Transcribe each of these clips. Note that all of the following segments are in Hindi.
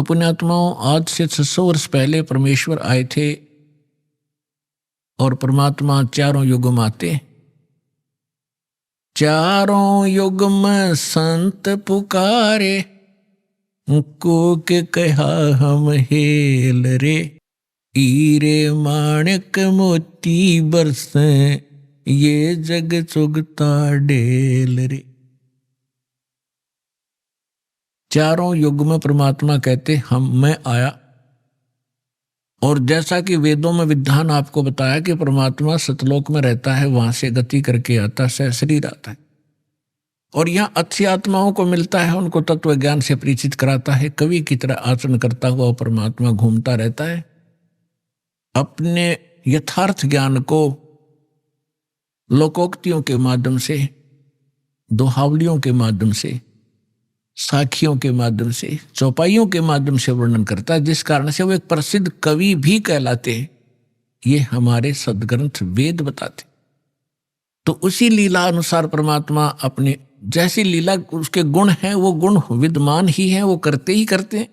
तो पुण्यात्माओं, आज से 600 वर्ष पहले परमेश्वर आए थे और परमात्मा चारों युग में आते। चारों युग में संत पुकारे, कूक कहा हम हेल रे। हीरे माणिक मोती बरसे, ये जग चुगता ढेल रे। चारों युग में परमात्मा कहते मैं आया। और जैसा कि वेदों में विधान आपको बताया कि परमात्मा सतलोक में रहता है, वहां से गति करके आता है, शरीर आता है और यहाँ अच्छी आत्माओं को मिलता है, उनको तत्व ज्ञान से परिचित कराता है। कवि की तरह आचरण करता हुआ परमात्मा घूमता रहता है, अपने यथार्थ ज्ञान को लोकोक्तियों के माध्यम से, दोहावलियों के माध्यम से, साखियों के माध्यम से, चौपाइयों के माध्यम से वर्णन करता है, जिस कारण से वो एक प्रसिद्ध कवि भी कहलाते हैं। ये हमारे सदग्रंथ वेद बताते। तो उसी लीला अनुसार परमात्मा अपने जैसी लीला उसके गुण हैं, वो गुण विद्यमान ही हैं, वो करते ही करते हैं।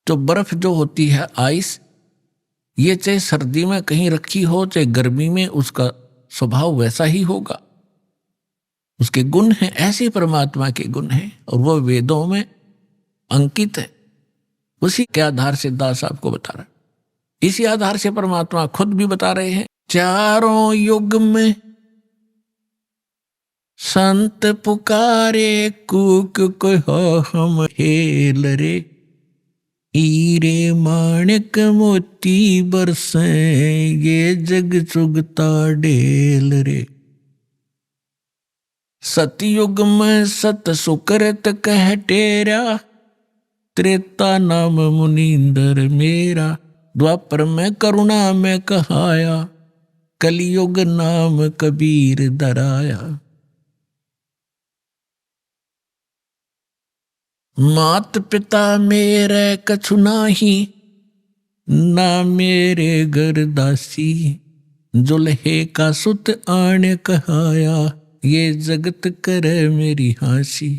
तो बर्फ जो होती है, आइस, ये चाहे सर्दी में कहीं रखी हो चाहे गर्मी में, उसका स्वभाव वैसा ही होगा। उसके गुण हैं, ऐसे परमात्मा के गुण हैं और वो वेदों में अंकित है। उसी के आधार से दास आपको बता रहा है। इसी आधार से परमात्मा खुद भी बता रहे हैं, चारों युग में संत पुकारे, कूक कहो हम हेल रे। हीरे माणिक मोती बरसे, ये जग चुगता ढेल रे। सतयुग में सत सुकृत कह टेरा, त्रेता नाम मुनींदर मेरा। द्वापर में करुणा में कहाया, कलयुग नाम कबीर दराया। मात पिता मेरे कछु नाही, ना मेरे घर दासी। जुल्हे का सुत आने कहाया, ये जगत करे मेरी हासी।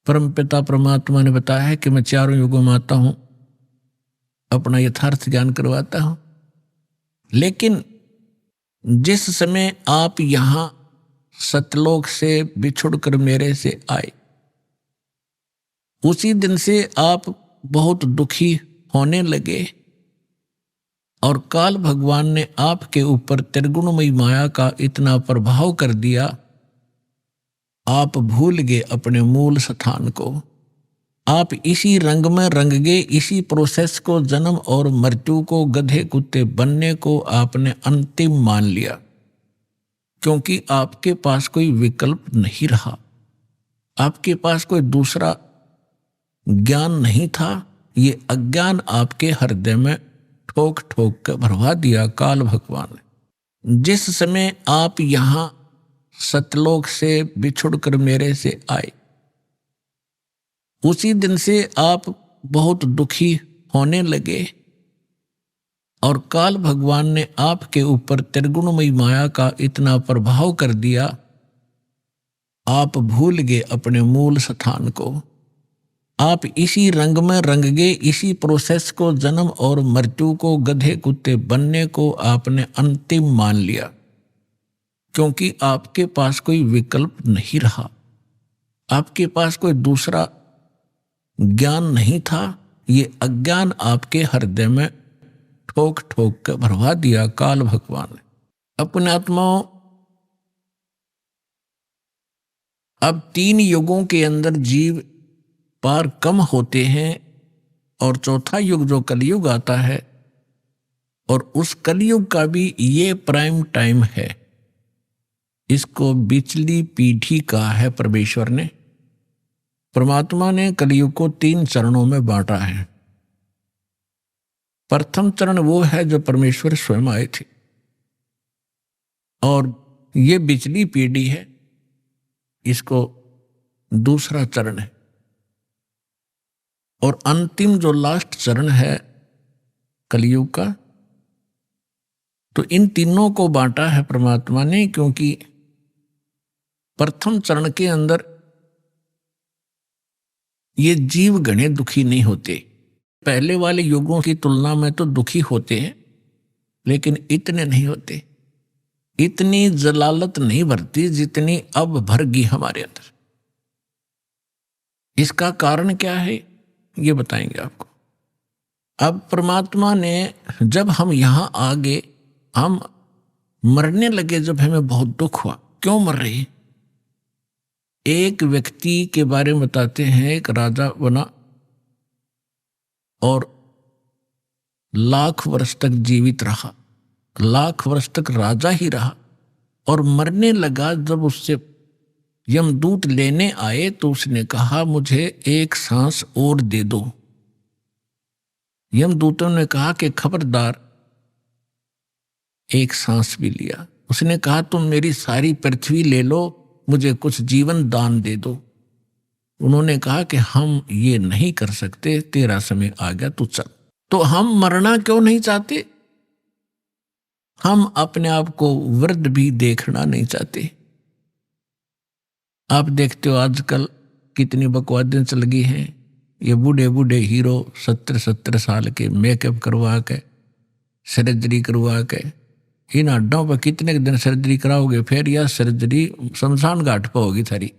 परमपिता परमात्मा ने बताया है कि मैं चारों युगों में आता हूं, अपना यथार्थ ज्ञान करवाता हूं। लेकिन जिस समय आप यहां सतलोक से बिछुड़कर मेरे से आए, उसी दिन से आप बहुत दुखी होने लगे और काल भगवान ने आपके ऊपर त्रिगुणमयी माया का इतना प्रभाव कर दिया, आप भूल गए अपने मूल स्थान को। आप इसी रंग में रंग गए, इसी प्रोसेस को, जन्म और मृत्यु को, गधे कुत्ते बनने को आपने अंतिम मान लिया, क्योंकि आपके पास कोई विकल्प नहीं रहा। आपके पास कोई दूसरा ज्ञान नहीं था। ये अज्ञान आपके हृदय में ठोक ठोक कर भरवा दिया काल भगवान ने। जिस समय आप यहां सतलोक से बिछुड़कर मेरे से आए, उसी दिन से आप बहुत दुखी होने लगे और काल भगवान ने आपके ऊपर त्रिगुणमयी माया का इतना प्रभाव कर दिया, आप भूल गए अपने मूल स्थान को। आप इसी रंग में रंग गए, इसी प्रोसेस को, जन्म और मृत्यु को, गधे कुत्ते बनने को आपने अंतिम मान लिया, क्योंकि आपके पास कोई विकल्प नहीं रहा। आपके पास कोई दूसरा ज्ञान नहीं था। ये अज्ञान आपके हृदय में ठोक ठोक कर भरवा दिया काल भगवान ने। अपने आत्माओं, अब 3 युगों के अंदर जीव पार कम होते हैं और चौथा युग जो कलयुग आता है, और उस कलयुग का भी ये प्राइम टाइम है। इसको बिचली पीढ़ी कहा है परमेश्वर ने। परमात्मा ने कलयुग को 3 चरणों में बांटा है। प्रथम चरण वो है जो परमेश्वर स्वयं आए थे, और ये बिचली पीढ़ी है, इसको दूसरा चरण है। और अंतिम जो लास्ट चरण है कलयुग का, तो इन तीनों को बांटा है परमात्मा ने, क्योंकि प्रथम चरण के अंदर ये जीव घने दुखी नहीं होते। पहले वाले युगों की तुलना में तो दुखी होते हैं, लेकिन इतने नहीं होते, इतनी जलालत नहीं भरती जितनी अब भरगी हमारे अंदर। इसका कारण क्या है ये बताएंगे आपको। अब परमात्मा ने, जब हम यहां आ गए, हम मरने लगे, जब हमें बहुत दुख हुआ। क्यों मर रहे? एक व्यक्ति के बारे में बताते हैं, एक राजा बना और लाख वर्ष तक जीवित रहा, लाख वर्ष तक राजा ही रहा, और मरने लगा। जब उससे यमदूत लेने आए तो उसने कहा मुझे एक सांस और दे दो। यमदूतों ने कहा कि खबरदार, एक सांस भी लिया। उसने कहा तुम मेरी सारी पृथ्वी ले लो, मुझे कुछ जीवन दान दे दो। उन्होंने कहा कि हम ये नहीं कर सकते, तेरा समय आ गया, तू चल। तो हम मरना क्यों नहीं चाहते? हम अपने आप को वृद्ध भी देखना नहीं चाहते। आप देखते हो आजकल कितनी बकवादें चल गई हैं। ये बूढ़े बूढ़े हीरो 70-70 साल के मेकअप करवा के, सर्जरी करवा के, इन हड्डों पर कितने दिन सर्जरी कराओगे? फिर यह सर्जरी शमशान घाट पर होगी थारी।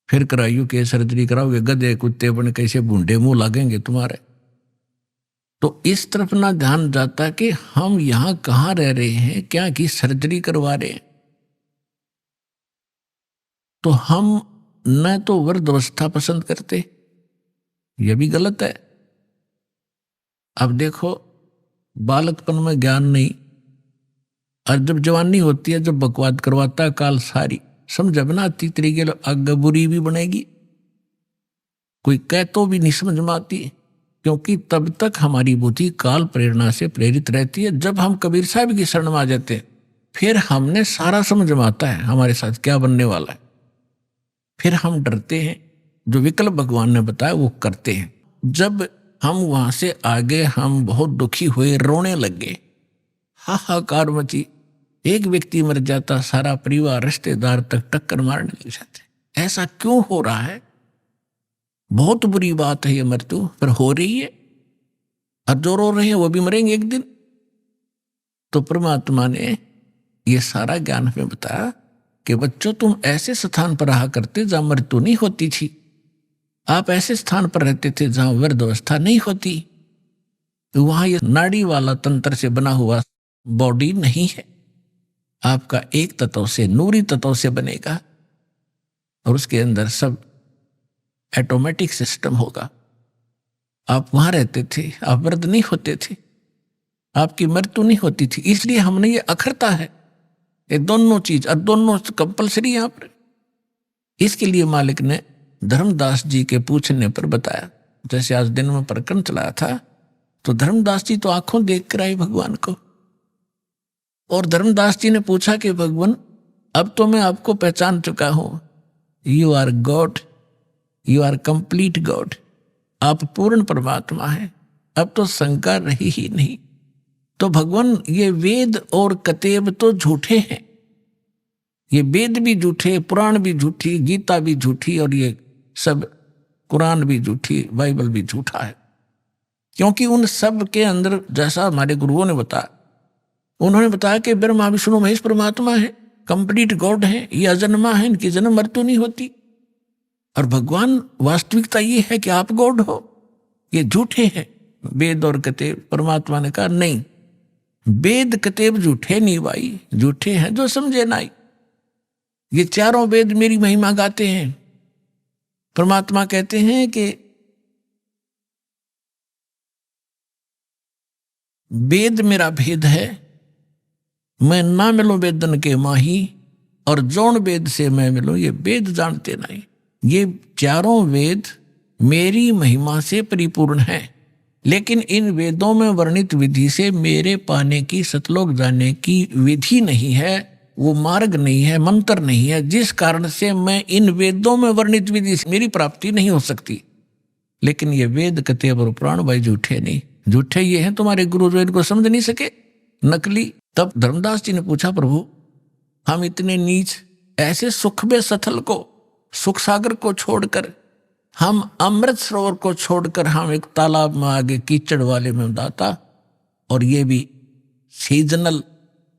फिर कराइयो के सर्जरी कराओगे, गधे कुत्ते बन कैसे बूढ़े मुंह लगेंगे तुम्हारे। तो इस तरफ ना ध्यान जाता कि हम यहां कहाँ रह रहे हैं, क्या की सर्जरी करवा रहे हैं। तो हम न तो वृद्धावस्था पसंद करते, यह भी गलत है। अब देखो, बालकपन में ज्ञान नहीं, और जब जवानी होती है, जब बकवाद करवाता है काल सारी, समझ बनाती तरीके आगे बुरी भी बनेगी, कोई कह तो भी नहीं समझ में आती, क्योंकि तब तक हमारी बुद्धि काल प्रेरणा से प्रेरित रहती है। जब हम कबीर साहब की शरण में आ जाते हैं, फिर हमने सारा समझ में आता है हमारे साथ क्या बनने वाला है। फिर हम डरते हैं, जो विकल्प भगवान ने बताया वो करते हैं। जब हम वहां से आगे, हम बहुत दुखी हुए, रोने लगे, हाहाकार मची, एक व्यक्ति मर जाता, सारा परिवार रिश्तेदार तक टक्कर मारने लग जाते। ऐसा क्यों हो रहा है? बहुत बुरी बात है ये मृत्यु, पर हो रही है, और जो रो रहे हैं वो भी मरेंगे एक दिन। तो परमात्मा ने ये सारा ज्ञान हमें बताया कि बच्चों, तुम ऐसे स्थान पर रहा करते जहां मृत्यु नहीं होती थी। आप ऐसे स्थान पर रहते थे जहां वृद्धावस्था नहीं होती। वहां ये नाड़ी वाला तंत्र से बना हुआ बॉडी नहीं है। आपका एक तत्व से, नूरी तत्व से बनेगा, और उसके अंदर सब ऑटोमेटिक सिस्टम होगा। आप वहां रहते थे, आप वृद्ध नहीं होते थे, आपकी मृत्यु नहीं होती थी। इसलिए हमने ये अखरता है, ये दोनों चीज, और दोनों कंपलसरी यहां पर। इसके लिए मालिक ने धर्मदास जी के पूछने पर बताया। जैसे आज दिन में प्रकरण चला था, तो धर्मदास जी तो आंखों देख कर आए भगवान को, और धर्मदास जी ने पूछा कि भगवान, अब तो मैं आपको पहचान चुका हूं, you are God, you are complete God, आप पूर्ण परमात्मा हैं, अब तो शंका रही ही नहीं। तो भगवान, ये वेद और कतेब तो झूठे हैं, ये वेद भी झूठे, पुराण भी झूठी, गीता भी झूठी, और ये सब कुरान भी झूठी, बाइबल भी झूठा है। क्योंकि उन सब के अंदर, जैसा हमारे गुरुओं ने बताया, उन्होंने बताया कि ब्रह्मा विष्णु महेश परमात्मा है, कंप्लीट गॉड है, ये अजन्मा है, इनकी जन्म मृत्यु नहीं होती। और भगवान, वास्तविकता ये है कि आप गॉड हो, ये झूठे हैं वेद और कतेब। परमात्मा ने कहा नहीं, वेद कतेब झूठे नहीं भाई, झूठे हैं जो समझे नहीं। ये चारों वेद मेरी महिमा गाते हैं। परमात्मा कहते हैं कि वेद मेरा भेद है, मैं ना मिलूं वेदन के माही, और जौन वेद से मैं मिलूं ये वेद जानते नहीं। ये चारों वेद मेरी महिमा से परिपूर्ण हैं, लेकिन इन वेदों में वर्णित विधि से मेरे पाने की, सतलोक जाने की विधि नहीं है, वो मार्ग नहीं है, मंत्र नहीं है, जिस कारण से मैं इन वेदों में वर्णित विधि से मेरी प्राप्ति नहीं हो सकती। लेकिन ये वेद कतेब और पुराण भाई झूठे नहीं, झूठे ये हैं तुम्हारे गुरु जो इनको समझ नहीं सके, नकली। तब धर्मदास जी ने पूछा, प्रभु हम इतने नीच, ऐसे सुखबे सथल को, सुख सागर को छोड़कर, हम अमृत सरोवर को छोड़कर हम एक तालाब में आगे कीचड़ वाले में दाता, और ये भी सीजनल,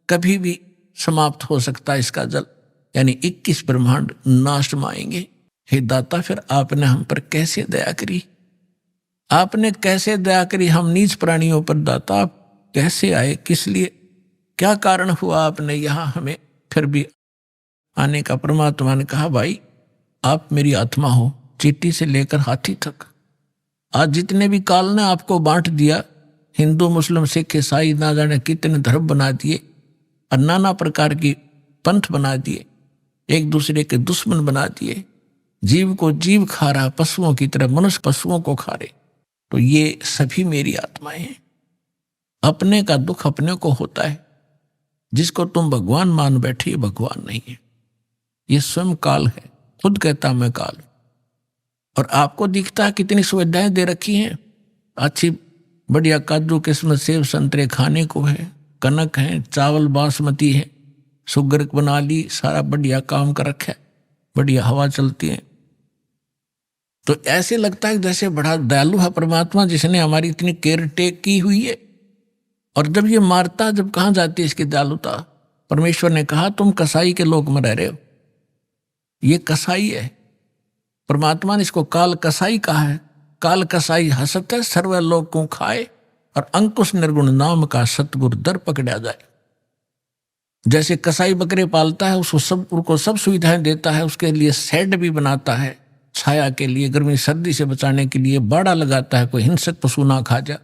कभी भी समाप्त हो सकता है इसका जल, यानी 21 ब्रह्मांड नाश में आएंगे। हे दाता, फिर आपने हम पर कैसे दया करी, आपने कैसे दया करी हम नीच प्राणियों पर दाता, आप कैसे आए, किस लिए, क्या कारण हुआ आपने यहाँ हमें फिर भी आने का। परमात्मा ने कहा, भाई आप मेरी आत्मा हो, चींटी से लेकर हाथी तक। आज जितने भी काल ने आपको बांट दिया, हिंदू मुस्लिम सिख ईसाई ना जाने कितने धर्म बना दिए और नाना प्रकार की पंथ बना दिए, एक दूसरे के दुश्मन बना दिए, जीव को जीव खा रहा, पशुओं की तरह मनुष्य पशुओं को खा रहे, तो ये सभी मेरी आत्माएं हैं। अपने का दुख अपने को होता है, जिसको तुम भगवान मान बैठे, भगवान नहीं है, ये स्वयं काल है, खुद कहता मैं काल। और आपको दिखता है कितनी सुविधाएं दे रखी हैं, अच्छी बढ़िया काजू किस्मत सेब संतरे खाने को है, कनक है, चावल बासमती है, शुगर बना ली, सारा बढ़िया काम कर रखा है, बढ़िया हवा चलती है। तो ऐसे लगता है जैसे बड़ा दयालु है परमात्मा, जिसने हमारी इतनी केयर टेक की हुई है। और जब ये मारता, जब कहाँ जाती है इसकी दयालुता। परमेश्वर ने कहा, तुम कसाई के लोक में रह रहे हो, ये कसाई है। परमात्मा ने इसको काल कसाई कहा है। काल कसाई हसत है, सर्व लोक को खाए, और अंकुश निर्गुण नाम का सतगुरु दर पकड़ा जाए। जैसे कसाई बकरे पालता है, उनको सब सुविधाएं देता है, उसके लिए शेड भी बनाता है, छाया के लिए, गर्मी सर्दी से बचाने के लिए बाड़ा लगाता है, कोई हिंसक पशु ना खा जाए,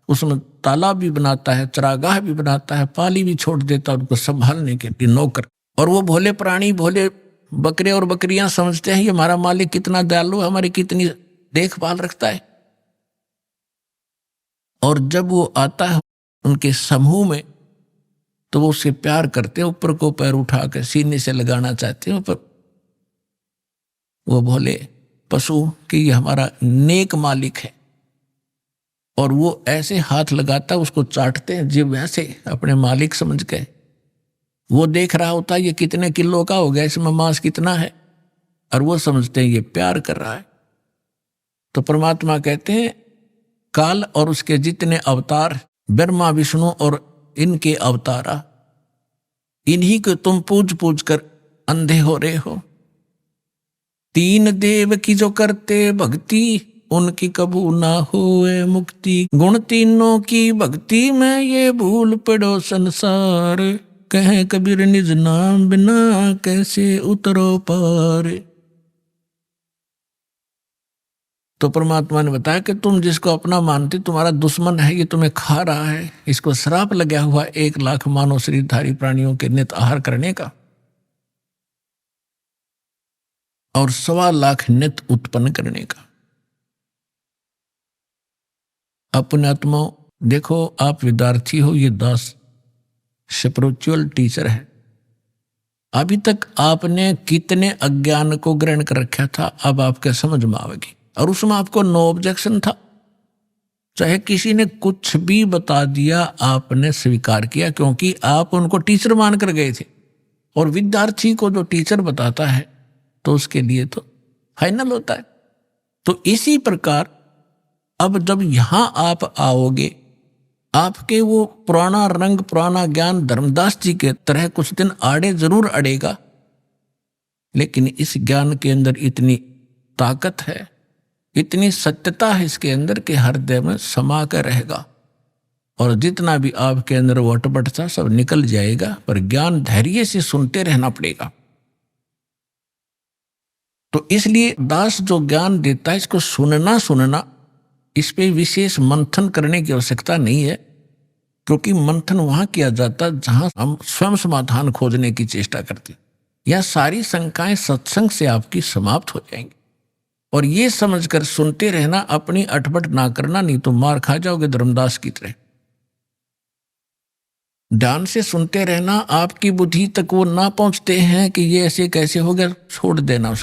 उसमें तालाब भी बनाता है, चरागाह भी बनाता है, पाली भी छोड़ देता है उनको संभालने के लिए नौकर। और वो भोले प्राणी, भोले बकरे और बकरियां समझते हैं ये हमारा मालिक कितना दयालु है, हमारी कितनी देखभाल रखता है। और जब वो आता है उनके समूह में, तो वो उससे प्यार करते हैं, ऊपर को पैर उठाकर सीने से लगाना चाहते हैं ऊपर। वो भोले पशु कि ये हमारा नेक मालिक है, और वो ऐसे हाथ लगाता, उसको चाटते हैं जीव, वैसे अपने मालिक समझ गए। वो देख रहा होता है ये कितने किलो का हो गया, इसमें मांस कितना है, और वो समझते हैं ये प्यार कर रहा है। तो परमात्मा कहते हैं, काल और उसके जितने अवतार, ब्रह्मा विष्णु और इनके अवतारा, इन्हीं को तुम पूज पूज कर अंधे हो रहे हो। तीन देव की जो करते भक्ति, उनकी कबू ना होए मुक्ति। गुण तीनों की भक्ति में ये भूल पड़ो संसार, कहे कबीर निज नाम बिना कैसे उतरो पार। तो परमात्मा ने बताया कि तुम जिसको अपना मानते, तुम्हारा दुश्मन है, ये तुम्हें खा रहा है, इसको श्राप लगा हुआ 1 लाख मानव शरीरधारी प्राणियों के नित आहार करने का, और 1.25 लाख नित उत्पन्न करने का। अपने आत्मा देखो, आप विद्यार्थी हो, ये दास स्पिरिचुअल टीचर है। अभी तक आपने कितने अज्ञान को ग्रहण कर रखा था, अब आपके समझ में आवेगी। और उसमें आपको नो ऑब्जेक्शन था, चाहे किसी ने कुछ भी बता दिया, आपने स्वीकार किया, क्योंकि आप उनको टीचर मान कर गए थे। और विद्यार्थी को जो टीचर बताता है, तो उसके लिए तो फाइनल होता है। तो इसी प्रकार अब जब यहां आप आओगे, आपके वो पुराना रंग, पुराना ज्ञान धर्मदास जी के तरह कुछ दिन आड़े जरूर अड़ेगा, लेकिन इस ज्ञान के अंदर इतनी ताकत है, इतनी सत्यता है इसके अंदर कि हृदय में समा कर रहेगा। और जितना भी आपके अंदर वो अटपट था सब निकल जाएगा, पर ज्ञान धैर्य से सुनते रहना पड़ेगा। तो इसलिए दास जो ज्ञान देता है, इसको सुनना, इस पे विशेष मंथन करने की आवश्यकता नहीं है, क्योंकि मंथन वहां किया जाता जहां हम स्वयं समाधान खोजने की चेष्टा करते हैं। यह सारी शंकाएं सत्संग से आपकी समाप्त हो जाएंगी। और ये समझकर सुनते रहना, अपनी अटपट ना करना, नहीं तो मार खा जाओगे धर्मदास की तरह। ध्यान से सुनते रहना, आपकी बुद्धि तक वो ना पहुंचते हैं कि ये ऐसे कैसे हो गया, छोड़ देना उसको।